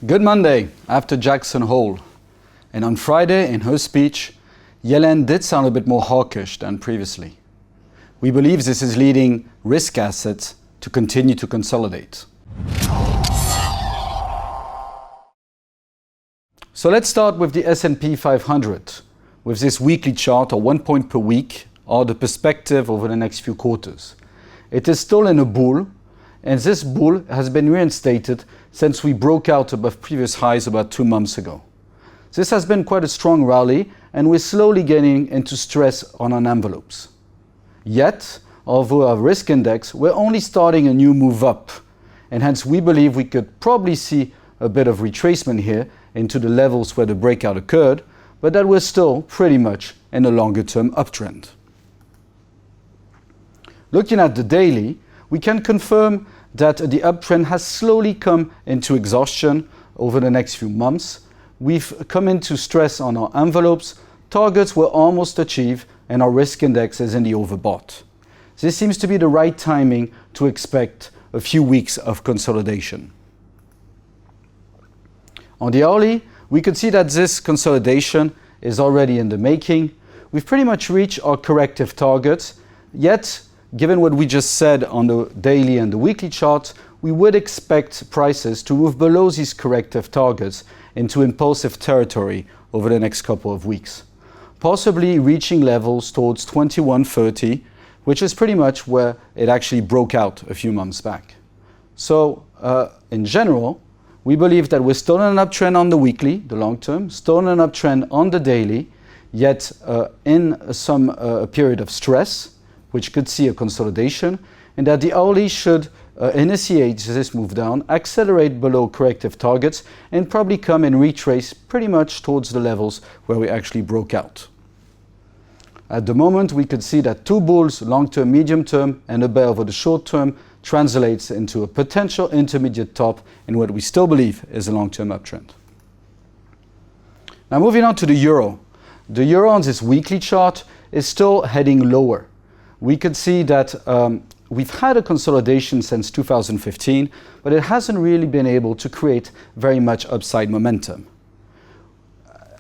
Good Monday after Jackson Hole. And on Friday, in her speech, Yellen did sound a bit more hawkish than previously. We believe this is leading risk assets to continue to consolidate. So let's start with the S&P 500, with this weekly chart, or 1 point per week, or the perspective over the next few quarters. It is still in a bull, and this bull has been reinstated since we broke out above previous highs about 2 months ago. This has been quite a strong rally, and we're slowly getting into stress on our envelopes. Yet, although our risk index, we're only starting a new move up, and hence we believe we could probably see a bit of retracement here into the levels where the breakout occurred, but that we're still pretty much in a longer term uptrend. Looking at the daily, we can confirm that the uptrend has slowly come into exhaustion over the next few months. We've come into stress on our envelopes, targets were almost achieved, and our risk index is in the overbought. This seems to be the right timing to expect a few weeks of consolidation. On the hourly, we could see that this consolidation is already in the making. We've pretty much reached our corrective targets, yet given what we just said on the daily and the weekly charts, we would expect prices to move below these corrective targets into impulsive territory over the next couple of weeks, possibly reaching levels towards 21.30, which is pretty much where it actually broke out a few months back. So in general, we believe that we're still in an uptrend on the weekly, the long term, still in an uptrend on the daily, yet in some period of stress, which could see a consolidation, and that the hourly should initiate this move down, accelerate below corrective targets, and probably come and retrace pretty much towards the levels where we actually broke out. At the moment, we could see that 2 bulls, long-term, medium-term, and a bear over the short-term translates into a potential intermediate top in what we still believe is a long-term uptrend. Now moving on to the euro. The euro on this weekly chart is still heading lower. We could see that we've had a consolidation since 2015, but it hasn't really been able to create very much upside momentum.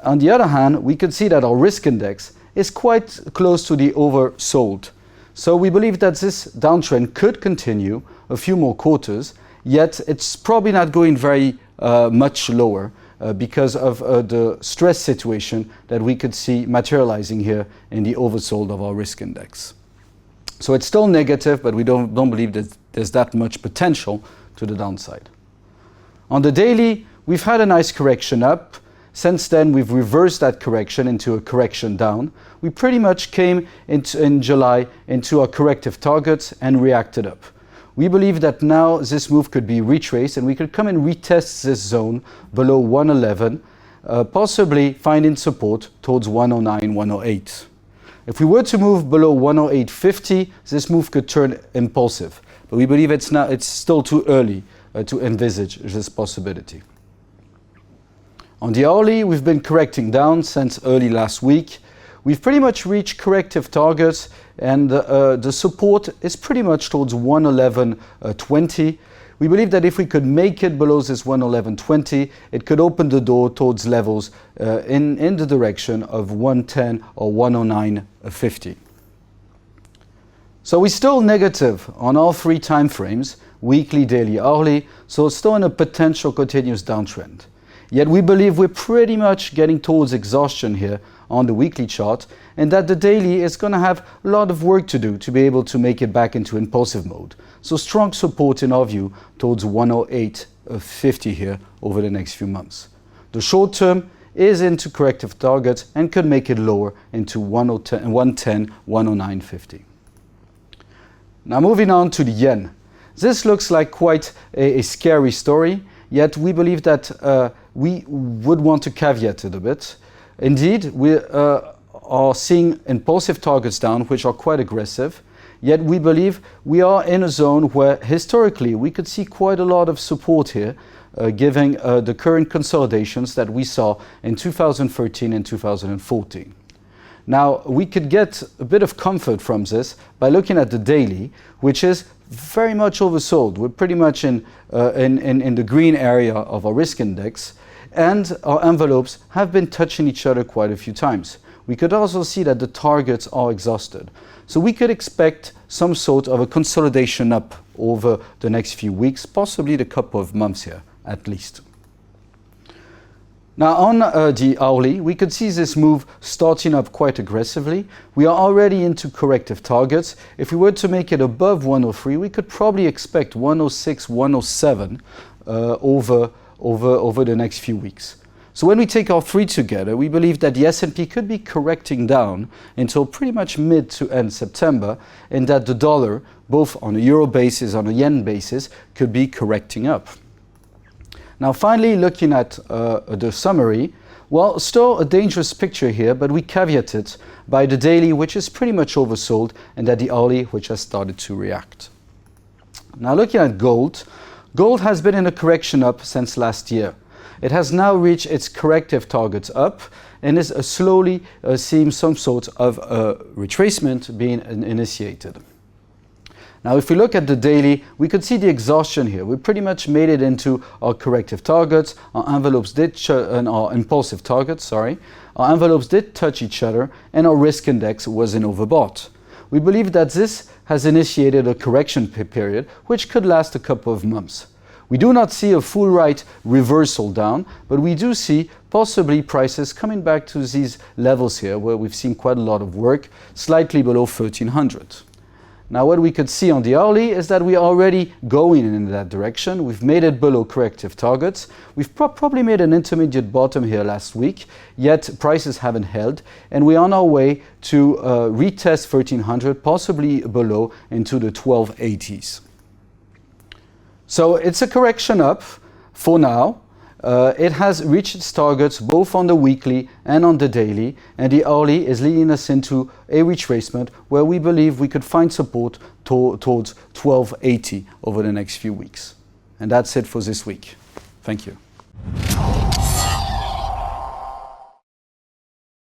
On the other hand, we could see that our risk index is quite close to the oversold. So we believe that this downtrend could continue a few more quarters, yet it's probably not going very much lower because of the stress situation that we could see materializing here in the oversold of our risk index. So it's still negative, but we don't believe that there's that much potential to the downside. On the daily, we've had a nice correction up. Since then, we've reversed that correction into a correction down. We pretty much came in July into our corrective targets and reacted up. We believe that now this move could be retraced and we could come and retest this zone below 111, possibly finding support towards 109, 108. If we were to move below 108.50, this move could turn impulsive. But we believe it's still too early to envisage this possibility. On the hourly, we've been correcting down since early last week. We've pretty much reached corrective targets, and the support is pretty much towards 111.20. We believe that if we could make it below this 111.20, it could open the door towards levels in the direction of 110 or 109.50. So we're still negative on all 3 time frames, weekly, daily, hourly, so it's still in a potential continuous downtrend. Yet we believe we're pretty much getting towards exhaustion here on the weekly chart, and that the daily is going to have a lot of work to do to be able to make it back into impulsive mode. So strong support in our view towards 108.50 here over the next few months. The short term is into corrective targets and could make it lower into 110, 109.50. Now moving on to the yen. This looks like quite a scary story, yet we believe that we would want to caveat it a bit. Indeed, we are seeing impulsive targets down, which are quite aggressive, yet we believe we are in a zone where historically we could see quite a lot of support here, given the current consolidations that we saw in 2013 and 2014. Now, we could get a bit of comfort from this by looking at the daily, which is very much oversold. We're pretty much in the green area of our risk index, and our envelopes have been touching each other quite a few times. We could also see that the targets are exhausted. So we could expect some sort of a consolidation up over the next few weeks, possibly the couple of months here, at least. Now on the hourly, we could see this move starting up quite aggressively. We are already into corrective targets. If we were to make it above 103, we could probably expect 106, 107 over the next few weeks. So when we take all three together, we believe that the S&P could be correcting down until pretty much mid to end September, and that the dollar, both on a euro basis and on a yen basis, could be correcting up. Now finally, looking at the summary, well, still a dangerous picture here, but we caveat it by the daily, which is pretty much oversold, and that the hourly, which has started to react. Now looking at gold, gold has been in a correction up since last year. It has now reached its corrective targets up and is slowly seeing some sort of retracement being initiated. Now, if we look at the daily, we could see the exhaustion here. We pretty much made it into our corrective targets. Our envelopes did and our impulsive targets, sorry. Our envelopes did touch each other, and our risk index was in overbought. We believe that this has initiated a correction period, which could last a couple of months. We do not see a full right reversal down, but we do see possibly prices coming back to these levels here, where we've seen quite a lot of work, slightly below 1300. Now what we could see on the hourly is that we are already going in that direction. We've made it below corrective targets. We've probably made an intermediate bottom here last week, yet prices haven't held, and we are on our way to retest 1300, possibly below into the 1280s. So it's a correction up for now. It has reached its targets both on the weekly and on the daily, and the hourly is leading us into a retracement where we believe we could find support towards 1280 over the next few weeks. And that's it for this week. Thank you.